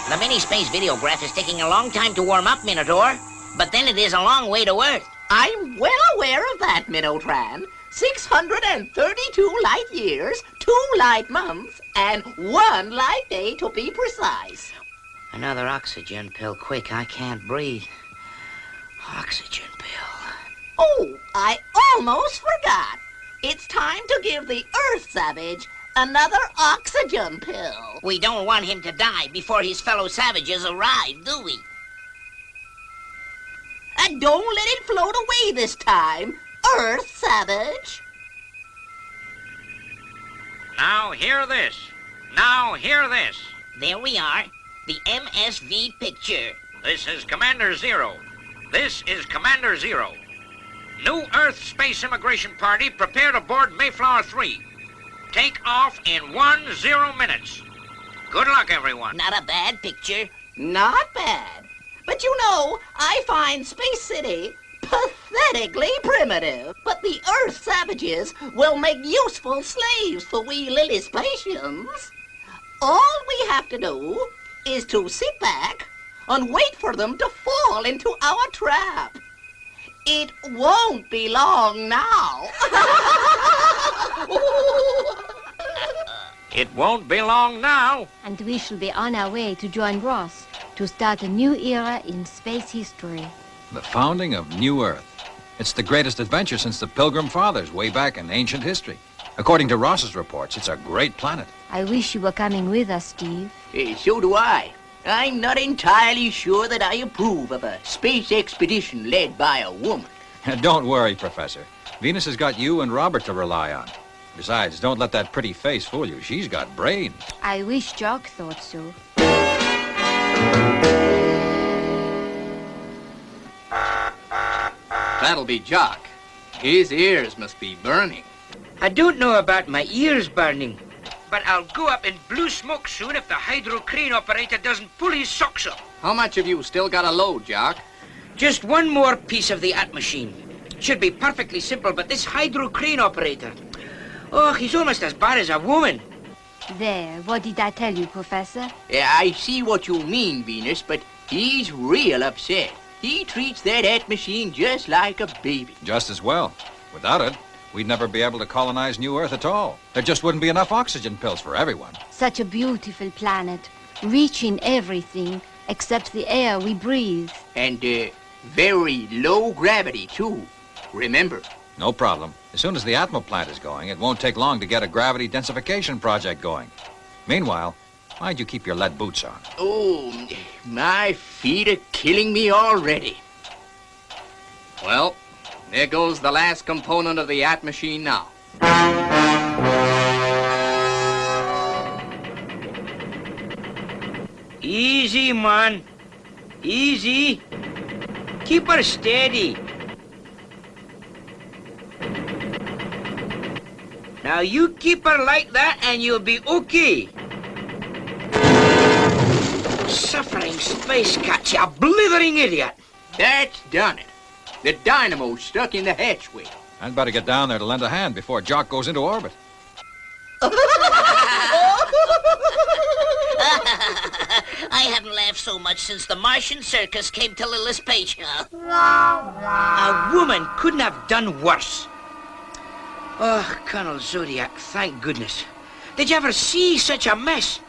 The mini-space videograph is taking a long time to warm up, Minotaur. But then it is a long way to Earth. I'm well aware of that, Minotran. 632 light years, 2 light months, and 1 light day to be precise. Another oxygen pill, quick. I can't breathe. Oxygen pill. Oh, I almost forgot. It's time to give the Earth Savage another oxygen pill. We don't want him to die before his fellow savages arrive, do we? And don't let it float away this time, Earth Savage. Now hear this. Now hear this. There we are. The MSV picture. This is Commander Zero. This is Commander Zero. New Earth Space Immigration Party prepared aboard Mayflower 3. Take off in 10 minutes. Good luck, everyone. Not a bad picture. Not bad. But you know, I find Space City pathetically primitive. But the Earth Savages will make useful slaves for we Lillispatians. All we have to do is to sit back and wait for them to fall into our trap. It won't be long now. It won't be long now. And we shall be on our way to join Ross to start a new era in space history. The founding of New Earth. It's the greatest adventure since the Pilgrim Fathers way back in ancient history. According to Ross's reports, it's a great planet. I wish you were coming with us, Steve. So do I. I'm not entirely sure that I approve of a space expedition led by a woman. Don't worry, Professor. Venus has got you and Robert to rely on. Besides, don't let that pretty face fool you. She's got brains. I wish Jock thought so. That'll be Jock. His ears must be burning. I don't know about my ears burning, but I'll go up in blue smoke soon if the hydro crane operator doesn't pull his socks up. How much have you still got to load, Jock? Just one more piece of the at machine. Should be perfectly simple, but this hydro crane operator, oh, he's almost as bad as a woman. There, what did I tell you, Professor? I see what you mean, Venus, but he's real upset. He treats that at machine just like a baby. Just as well. Without it, we'd never be able to colonize New Earth at all. There just wouldn't be enough oxygen pills for everyone. Such a beautiful planet, rich in everything except the air we breathe. And very low gravity, too. Remember. No problem. As soon as the Atmo plant is going, it won't take long to get a gravity densification project going. Meanwhile, why'd you keep your lead boots on? Oh, my feet are killing me already. Well, there goes the last component of the at machine now. Easy, man. Easy. Keep her steady. Now you keep her like that and you'll be okay. Suffering space cat, you blithering idiot. That's done it. The dynamo's stuck in the hatchway. I'd better get down there to lend a hand before Jock goes into orbit. I haven't laughed so much since the Martian circus came to Lillispatia. A woman couldn't have done worse. Oh, Colonel Zodiac, thank goodness. Did you ever see such a mess?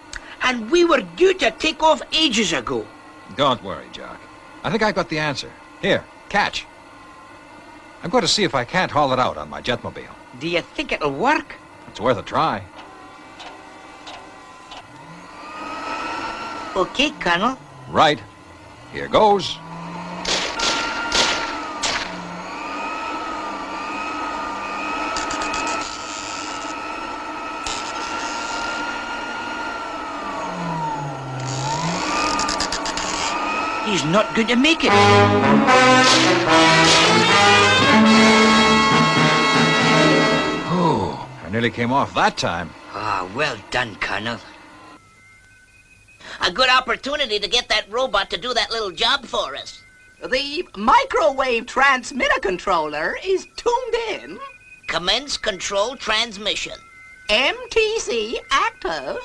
And we were due to take off ages ago. Don't worry, Jock. I think I've got the answer. Here, catch. I'm going to see if I can't haul it out on my jetmobile. Do you think it'll work? It's worth a try. Okay, Colonel. Right. Here goes. He's not going to make it. Oh, I nearly came off that time. Ah, well done, Colonel. A good opportunity to get that robot to do that little job for us. The microwave transmitter controller is tuned in. Commence control transmission. MTC active.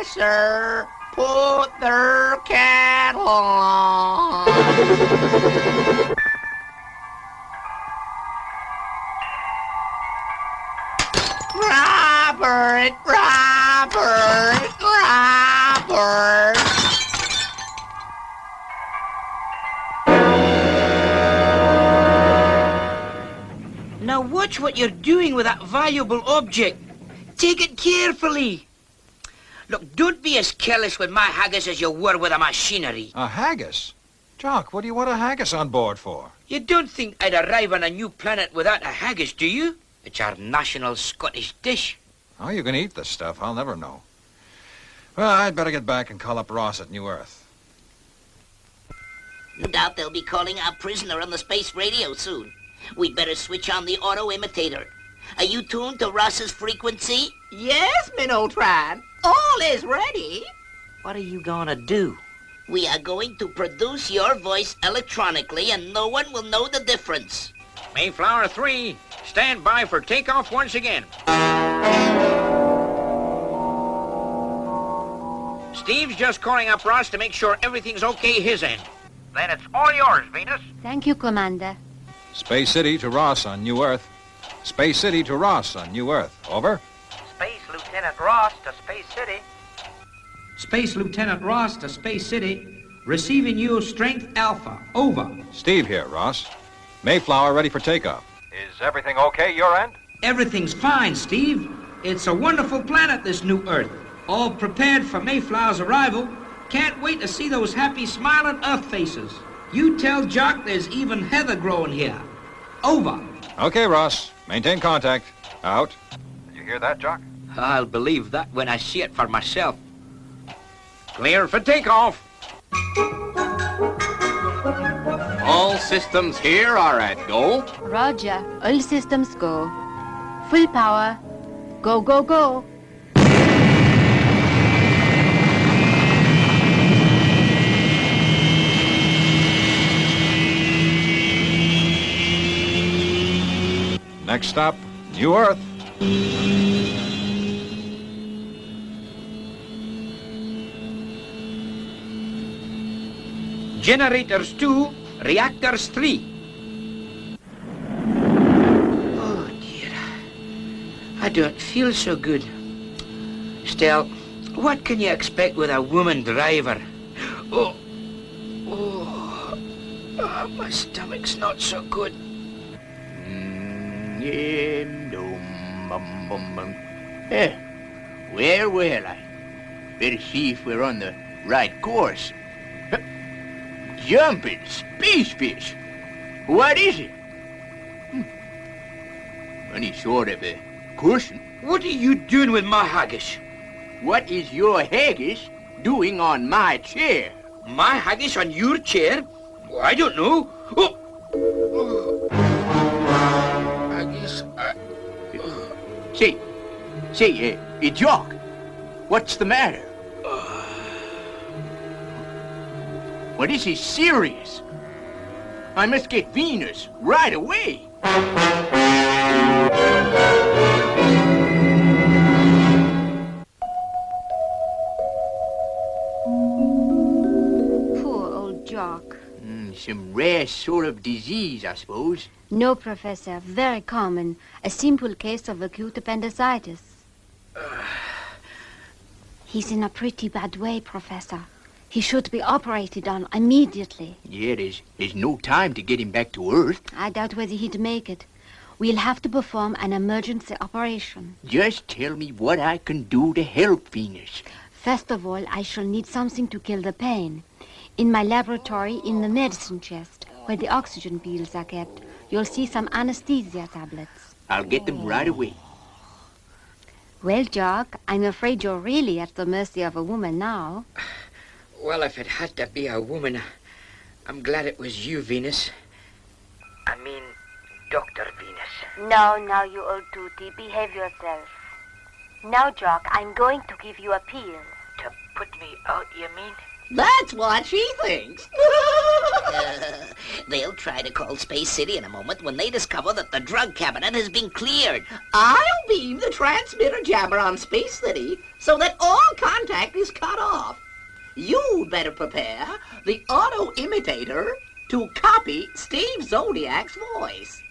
Lasser, put their cattle on. Robert, Robert, Robert. Now watch what you're doing with that valuable object. Take it carefully. Look, don't be as careless with my haggis as you were with the machinery. A haggis? Jock, what do you want a haggis on board for? You don't think I'd arrive on a new planet without a haggis, do you? It's our national Scottish dish. How you can eat this stuff, I'll never know. Well, I'd better get back and call up Ross at New Earth. No doubt they'll be calling our prisoner on the space radio soon. We'd better switch on the auto-imitator. Are you tuned to Ross's frequency? Yes, Minotron. All is ready. What are you gonna do? We are going to produce your voice electronically, and no one will know the difference. Mayflower 3, stand by for takeoff once again. Steve's just calling up Ross to make sure everything's okay his end. Then it's all yours, Venus. Thank you, Commander. Space City to Ross on New Earth. Space City to Ross on New Earth. Over. Space Lieutenant Ross to Space City. Space Lieutenant Ross to Space City. Receiving you Strength Alpha. Over. Steve here, Ross. Mayflower ready for takeoff. Is everything okay your end? Everything's fine, Steve. It's a wonderful planet, this new Earth. All prepared for Mayflower's arrival. Can't wait to see those happy, smiling Earth faces. You tell Jock there's even heather growing here. Over. Okay, Ross. Maintain contact. Out. Did you hear that, Jock? I'll believe that when I see it for myself. Clear for takeoff. All systems here are at go. Roger. All systems go. Full power. Go, go, go. Next stop, New Earth. Generators 2, reactors 3. Oh, dear. I don't feel so good. Still, what can you expect with a woman driver? Oh, my stomach's not so good. Well, I better see if we're on the right course. Jumping space fish. What is it? Any sort of a cushion. What are you doing with my haggis? What is your haggis doing on my chair? My haggis on your chair? Oh, I don't know. Oh. Haggis. Say, Jock, what's the matter? Well, this is serious. I must get Venus right away. Poor old Jock. Some rare sort of disease, I suppose. No, Professor. Very common. A simple case of acute appendicitis. He's in a pretty bad way, Professor. He should be operated on immediately. Yeah, there's no time to get him back to Earth. I doubt whether he'd make it. We'll have to perform an emergency operation. Just tell me what I can do to help Venus. First of all, I shall need something to kill the pain. In my laboratory, in the medicine chest, where the oxygen pills are kept, you'll see some anesthesia tablets. I'll get them right away. Well, Jock, I'm afraid you're really at the mercy of a woman now. Well, if it had to be a woman, I'm glad it was you, Venus. I mean, Dr. Venus. No, you old tooty, behave yourself. Now, Jock, I'm going to give you a pill. To put me out, you mean? That's what she thinks. They'll try to call Space City in a moment when they discover that the drug cabinet has been cleared. I'll beam the transmitter jammer on Space City so that all contact is cut off. You'd better prepare the auto-imitator to copy Steve Zodiac's voice.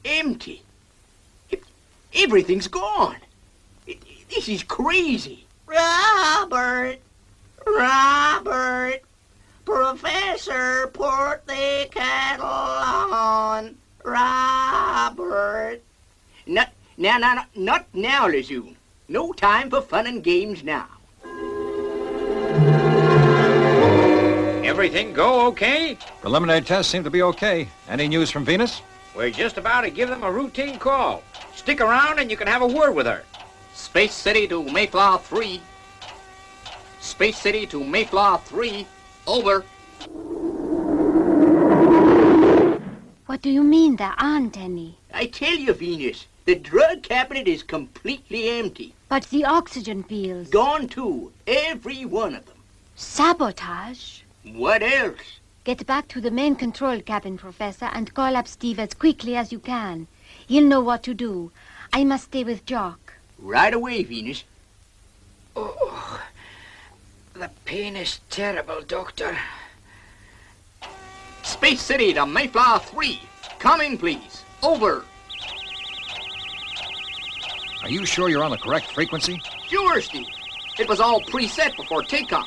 Empty. Everything's gone. This is crazy. Robert, Professor, put the kettle on. Robert. Not now, Lezoon. No time for fun and games now. Everything go okay? Preliminary tests seem to be okay. Any news from Venus? We're just about to give them a routine call. Stick around and you can have a word with her. Space City to Mayflower 3. Space City to Mayflower 3. Over. What do you mean there aren't any? I tell you, Venus, the drug cabinet is completely empty. But the oxygen pills. Gone too, every one of them. Sabotage? What else? Get back to the main control cabin, Professor, and call up Steve as quickly as you can. He'll know what to do. I must stay with Jock. Right away, Venus. Oh, the pain is terrible, Doctor. Space City to Mayflower 3. Come in, please. Over. Are you sure you're on the correct frequency? Sure, Steve. It was all preset before takeoff.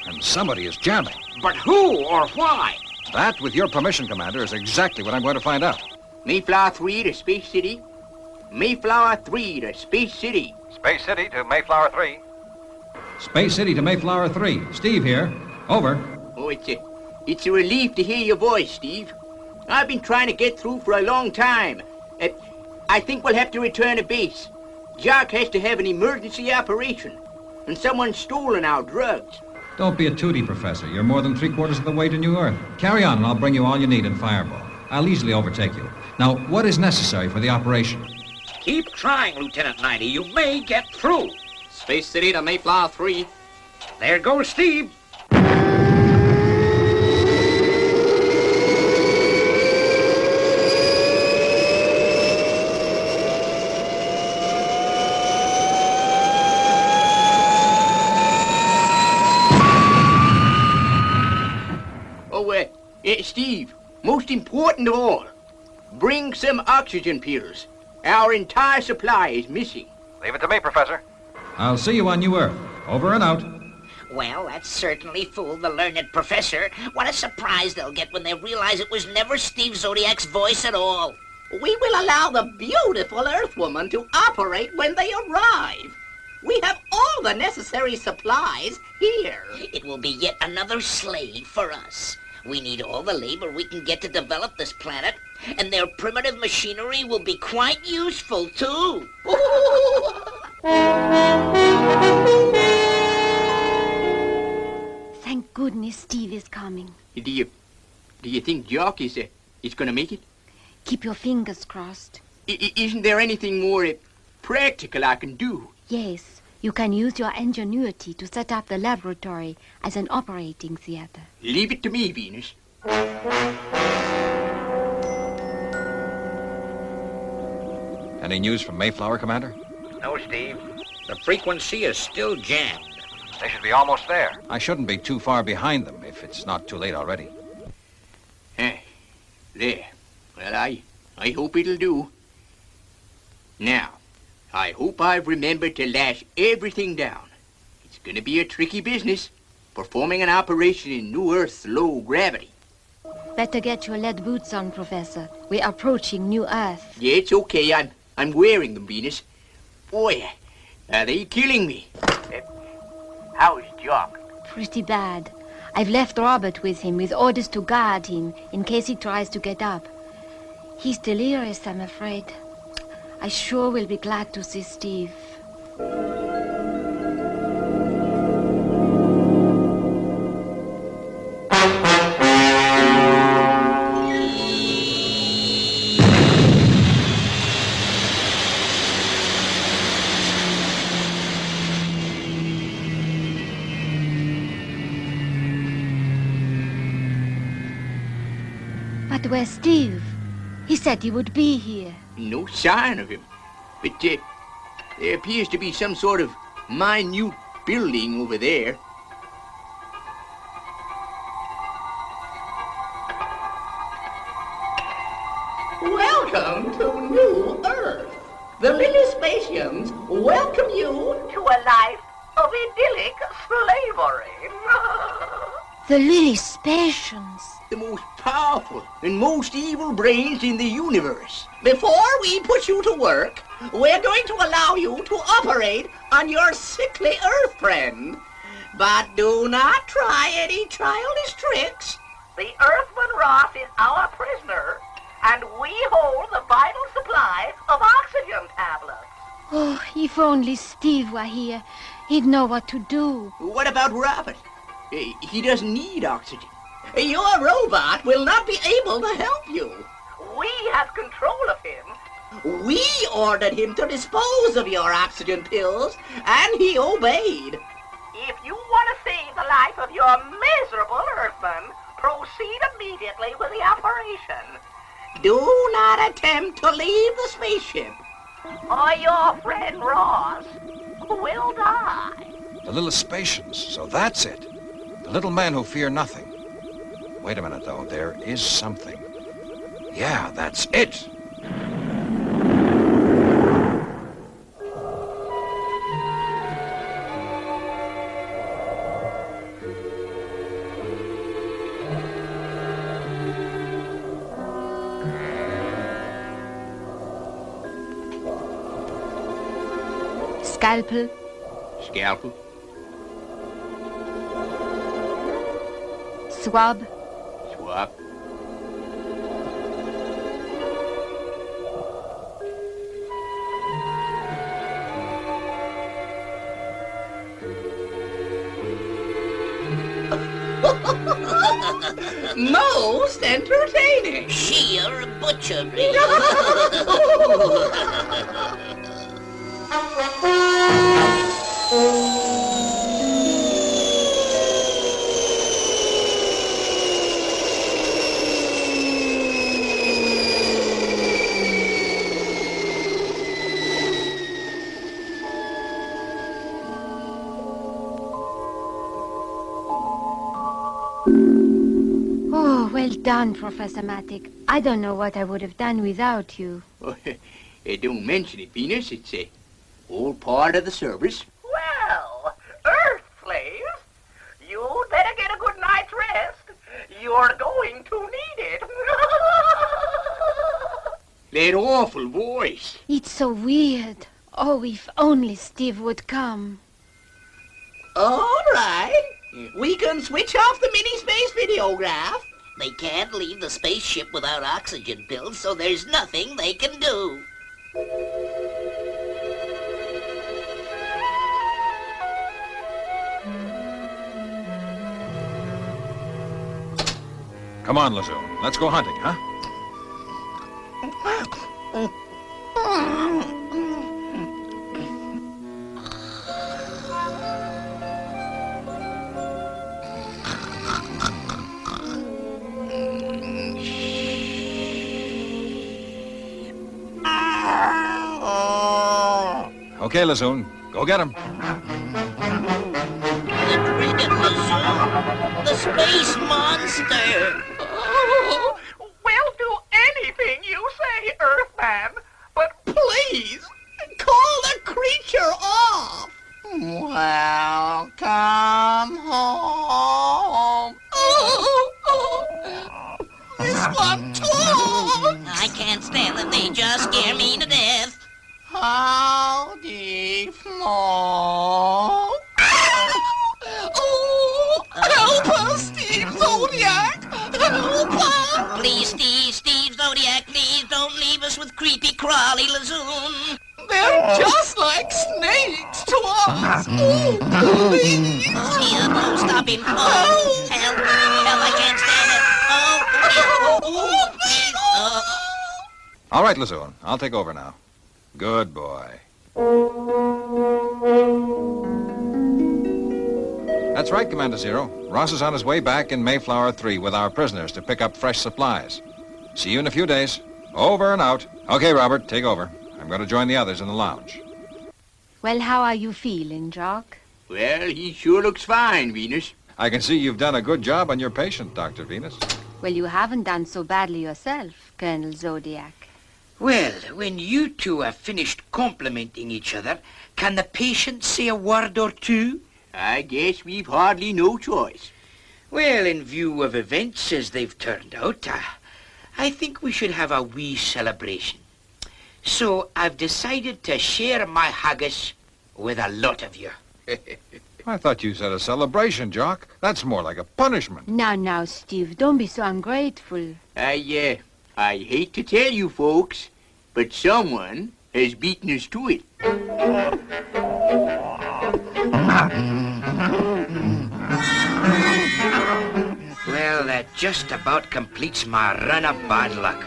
And somebody is jamming. But who or why? That, with your permission, Commander, is exactly what I'm going to find out. Mayflower 3 to Space City. Mayflower 3 to Space City. Space City to Mayflower 3. Space City to Mayflower 3. Steve here. Over. Oh, it's a relief to hear your voice, Steve. I've been trying to get through for a long time. I think we'll have to return to base. Jock has to have an emergency operation, and someone's stolen our drugs. Don't be a tootie, Professor. You're more than 3/4 of the way to New Earth. Carry on, and I'll bring you all you need in Fireball. I'll easily overtake you. Now, what is necessary for the operation? Keep trying, Lieutenant 90. You may get through. Space City to Mayflower 3. There goes Steve. Steve, most important of all, bring some oxygen pills. Our entire supply is missing. Leave it to me, Professor. I'll see you on New Earth. Over and out. Well, that certainly fooled the learned professor. What a surprise they'll get when they realize it was never Steve Zodiac's voice at all. We will allow the beautiful Earthwoman to operate when they arrive. We have all the necessary supplies here. It will be yet another slave for us. We need all the labor we can get to develop this planet, and their primitive machinery will be quite useful, too. Thank goodness Steve is coming. Do you think Jock is going to make it? Keep your fingers crossed. Isn't there anything more practical I can do? Yes, you can use your ingenuity to set up the laboratory as an operating theater. Leave it to me, Venus. Any news from Mayflower, Commander? No, Steve. The frequency is still jammed. They should be almost there. I shouldn't be too far behind them if it's not too late already. There. Well, I hope it'll do. Now, I hope I've remembered to lash everything down. It's going to be a tricky business, performing an operation in New Earth's low gravity. Better get your lead boots on, Professor. We're approaching New Earth. Yeah, it's okay. I'm wearing them, Venus. Boy, are they killing me. How's Jock? Pretty bad. I've left Robert with him with orders to guard him in case he tries to get up. He's delirious, I'm afraid. I sure will be glad to see Steve. But where's Steve? He said he would be here. No sign of him. But there appears to be some sort of minute building over there. Welcome to New Earth. The Lillispatians welcome you To a life of idyllic slavery. The Lillispatians. The most powerful and most evil brains in the universe. Before we put you to work, we're going to allow you to operate on your sickly Earth friend. But do not try any childish tricks. The Earthman Ross is our prisoner, and we hold the vital supply of oxygen tablets. Oh, if only Steve were here, he'd know what to do. What about Robert? He doesn't need oxygen. Your robot will not be able to help you. We have control of him. We ordered him to dispose of your oxygen pills, and he obeyed. If you want to save the life of your miserable Earthman, proceed immediately with the operation. Do not attempt to leave the spaceship. Or your friend Ross will die. The Lillispatians, so that's it. The little men who fear nothing. Wait a minute, though. There is something. Yeah, that's it. Scalpel. Scalpel. Swab. Swab. Most entertaining. Sheer butchery. Oh, well done, Professor Matic. I don't know what I would have done without you. Don't mention it, Venus. It's all part of the service. Well, Earth slaves, you'd better get a good night's rest. You're going to need it. That awful voice. It's so weird. Oh, if only Steve would come. All right. We can switch off the mini-space videograph. They can't leave the spaceship without oxygen pills, so there's nothing they can do. Come on, Lazoon. Let's go hunting, huh? Okay, Lazoon. Go get him. The dreaded Lazoon, the space monster. Oh, we'll do anything you say, Earthman, but Please, call the creature off. Welcome home. This one talks. I can't stand them. They just scare me to death. Howdy, Flo. Oh, help us, Steve Zodiac. Help us. Please, Steve Zodiac, please don't leave us with creepy crawly Lazoon. They're just like snakes to us. Oh, please. Oh, stop him. Oh, help, I can't stand it. Oh, please. Oh. All right, Lazoon. I'll take over now. Good boy. That's right, Commander Zero. Ross is on his way back in Mayflower 3 with our prisoners to pick up fresh supplies. See you in a few days. Over and out. Okay, Robert, take over. I'm going to join the others in the lounge. Well, how are you feeling, Jock? Well, he sure looks fine, Venus. I can see you've done a good job on your patient, Dr. Venus. Well, you haven't done so badly yourself, Colonel Zodiac. Well, when you two have finished complimenting each other, can the patient say a word or two? I guess we've hardly no choice. Well, in view of events as they've turned out, I think we should have a wee celebration. So I've decided to share my haggis with a lot of you. I thought you said a celebration, Jock. That's more like a punishment. Now, Steve, don't be so ungrateful. I hate to tell you folks, but someone has beaten us to it. Well, that just about completes my run of bad luck.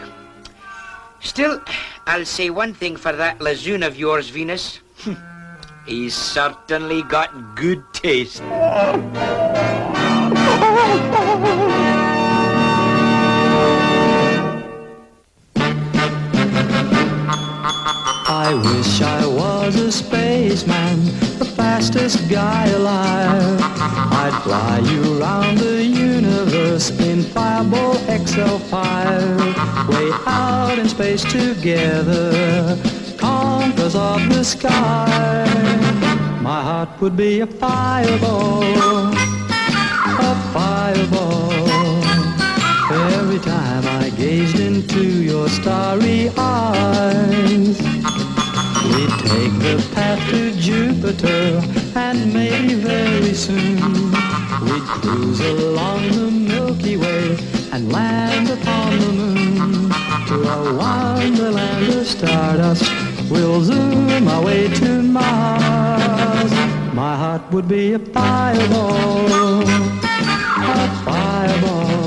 Still, I'll say one thing for that Lazoon of yours, Venus. He's certainly got good taste. I wish I was a spaceman, the fastest guy alive. I'd fly you around the universe in Fireball XL5. Way out in space together, conquerors of the sky. My heart would be a fireball, a fireball. Every time I gazed into your starry eyes. We'd take the path to Jupiter, and maybe very soon we'd cruise along the Milky Way and land upon the moon. To a wonderland of stardust, we'll zoom our way to Mars. My heart would be a fireball, a fireball.